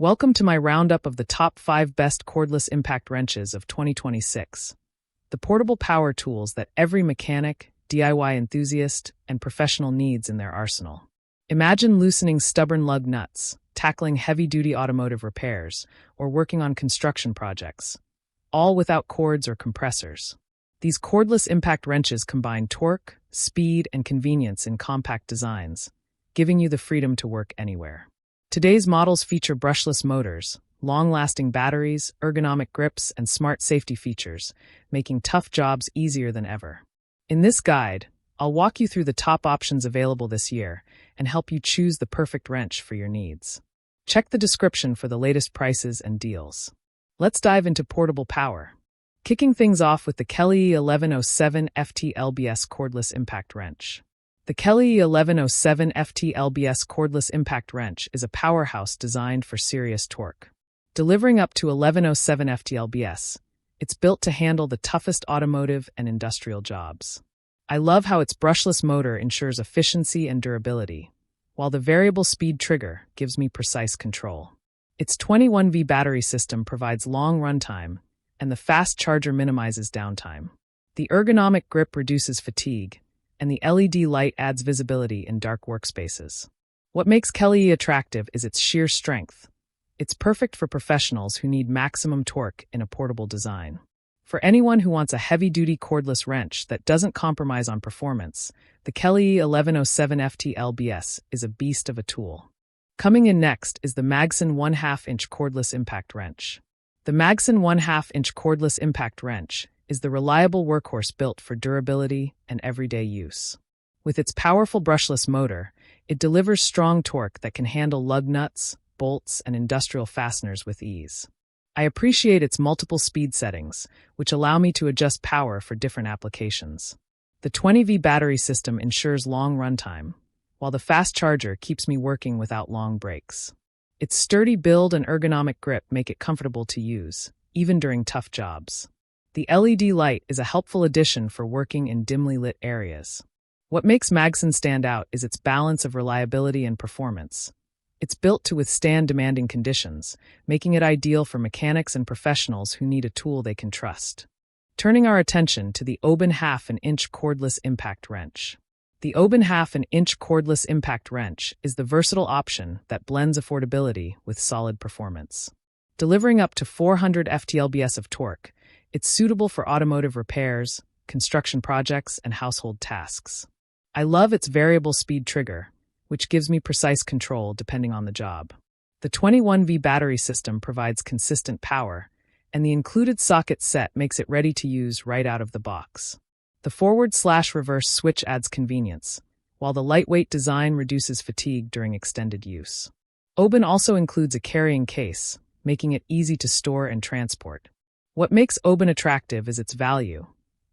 Welcome to my roundup of the top 5 best cordless impact wrenches of 2026. The portable power tools that every mechanic, DIY enthusiast, and professional needs in their arsenal. Imagine loosening stubborn lug nuts, tackling heavy-duty automotive repairs, or working on construction projects, all without cords or compressors. These cordless impact wrenches combine torque, speed, and convenience in compact designs, giving you the freedom to work anywhere. Today's models feature brushless motors, long-lasting batteries, ergonomic grips, and smart safety features, making tough jobs easier than ever. In this guide, I'll walk you through the top options available this year and help you choose the perfect wrench for your needs. Check the description for the latest prices and deals. Let's dive into portable power. Kicking things off with the Kelly 1107 FT LBS cordless impact wrench. The Kelly 1107 FT LBS cordless impact wrench is a powerhouse designed for serious torque. Delivering up to 1107 FT LBS, it's built to handle the toughest automotive and industrial jobs. I love how its brushless motor ensures efficiency and durability, while the variable speed trigger gives me precise control. Its 21V battery system provides long runtime, and the fast charger minimizes downtime. The ergonomic grip reduces fatigue, and the LED light adds visibility in dark workspaces. What makes Kelly attractive is its sheer strength. It's perfect for professionals who need maximum torque in a portable design. For anyone who wants a heavy-duty cordless wrench that doesn't compromise on performance, the Kelly 1107 FT LBS is a beast of a tool. Coming in next is the Magson 1/2-inch cordless impact wrench. The Magson 1/2-inch cordless impact wrench is the reliable workhorse built for durability and everyday use. With its powerful brushless motor, it delivers strong torque that can handle lug nuts, bolts, and industrial fasteners with ease. I appreciate its multiple speed settings, which allow me to adjust power for different applications. The 20V battery system ensures long runtime, while the fast charger keeps me working without long breaks. Its sturdy build and ergonomic grip make it comfortable to use, even during tough jobs. The LED light is a helpful addition for working in dimly lit areas. What makes Magson stand out is its balance of reliability and performance. It's built to withstand demanding conditions, making it ideal for mechanics and professionals who need a tool they can trust. Turning our attention to the Oben 1/2-inch cordless impact wrench. The Oben 1/2-inch cordless impact wrench is the versatile option that blends affordability with solid performance. Delivering up to 400 FT/lbs of torque, it's suitable for automotive repairs, construction projects, and household tasks. I love its variable speed trigger, which gives me precise control depending on the job. The 21V battery system provides consistent power, and the included socket set makes it ready to use right out of the box. The forward/reverse switch adds convenience, while the lightweight design reduces fatigue during extended use. Oben also includes a carrying case, making it easy to store and transport. What makes Oben attractive is its value.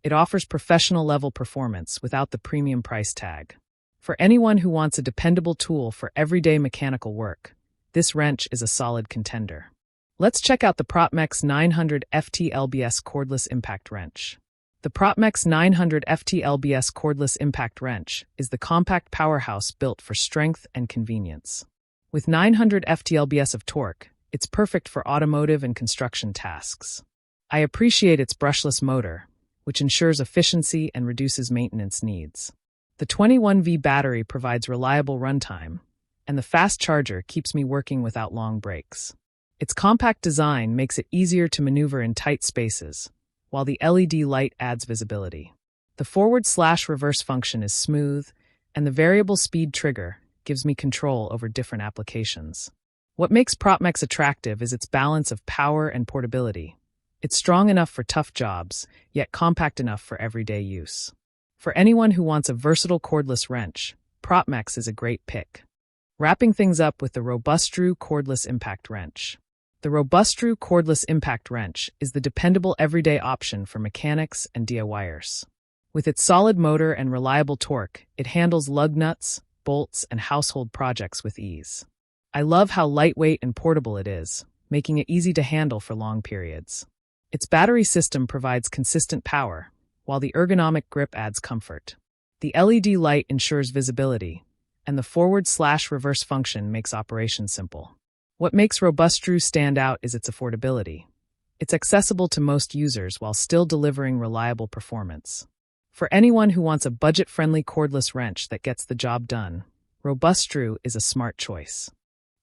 It offers professional-level performance without the premium price tag. For anyone who wants a dependable tool for everyday mechanical work, this wrench is a solid contender. Let's check out the Propmex 900 FT LBS cordless impact wrench. The Propmex 900 FT LBS cordless impact wrench is the compact powerhouse built for strength and convenience. With 900 FT LBS of torque, it's perfect for automotive and construction tasks. I appreciate its brushless motor, which ensures efficiency and reduces maintenance needs. The 21V battery provides reliable runtime, and the fast charger keeps me working without long breaks. Its compact design makes it easier to maneuver in tight spaces, while the LED light adds visibility. The forward/reverse function is smooth, and the variable speed trigger gives me control over different applications. What makes Propmex attractive is its balance of power and portability. It's strong enough for tough jobs, yet compact enough for everyday use. For anyone who wants a versatile cordless wrench, Propmex is a great pick. Wrapping things up with the Robustru cordless impact wrench. The Robustru cordless impact wrench is the dependable everyday option for mechanics and DIYers. With its solid motor and reliable torque, it handles lug nuts, bolts, and household projects with ease. I love how lightweight and portable it is, making it easy to handle for long periods. Its battery system provides consistent power, while the ergonomic grip adds comfort. The LED light ensures visibility, and the forward/reverse function makes operation simple. What makes Robustru stand out is its affordability. It's accessible to most users while still delivering reliable performance. For anyone who wants a budget-friendly cordless wrench that gets the job done, Robustru is a smart choice.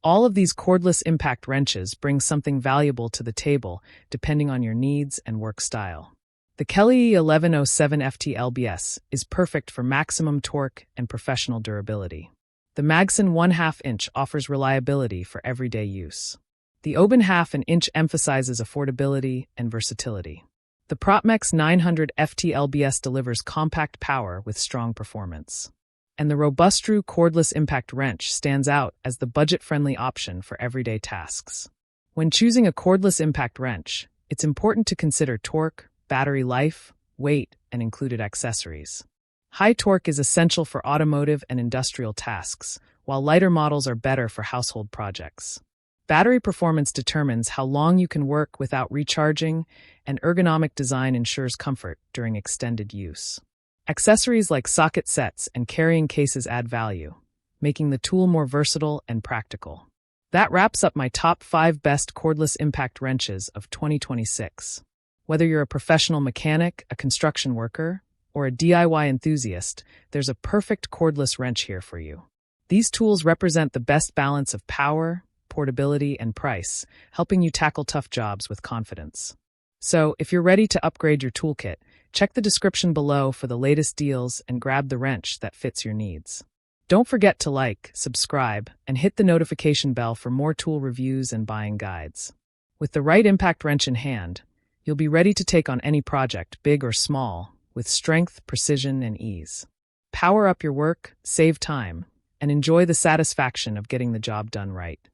All of these cordless impact wrenches bring something valuable to the table depending on your needs and work style. The Kelly 1107 FT LBS is perfect for maximum torque and professional durability. The Magson 1/2 inch offers reliability for everyday use. The Oben 1/2 inch emphasizes affordability and versatility. The Propmex 900 FT LBS delivers compact power with strong performance. And the Robustru cordless impact wrench stands out as the budget-friendly option for everyday tasks. When choosing a cordless impact wrench, it's important to consider torque, battery life, weight, and included accessories. High torque is essential for automotive and industrial tasks, while lighter models are better for household projects. Battery performance determines how long you can work without recharging, and ergonomic design ensures comfort during extended use. Accessories like socket sets and carrying cases add value, making the tool more versatile and practical. That wraps up my top 5 best cordless impact wrenches of 2026. Whether you're a professional mechanic, a construction worker, or a DIY enthusiast, there's a perfect cordless wrench here for you. These tools represent the best balance of power, portability, and price, helping you tackle tough jobs with confidence. So, if you're ready to upgrade your toolkit, check the description below for the latest deals and grab the wrench that fits your needs. Don't forget to like, subscribe, and hit the notification bell for more tool reviews and buying guides. With the right impact wrench in hand, you'll be ready to take on any project, big or small, with strength, precision, and ease. Power up your work, save time, and enjoy the satisfaction of getting the job done right.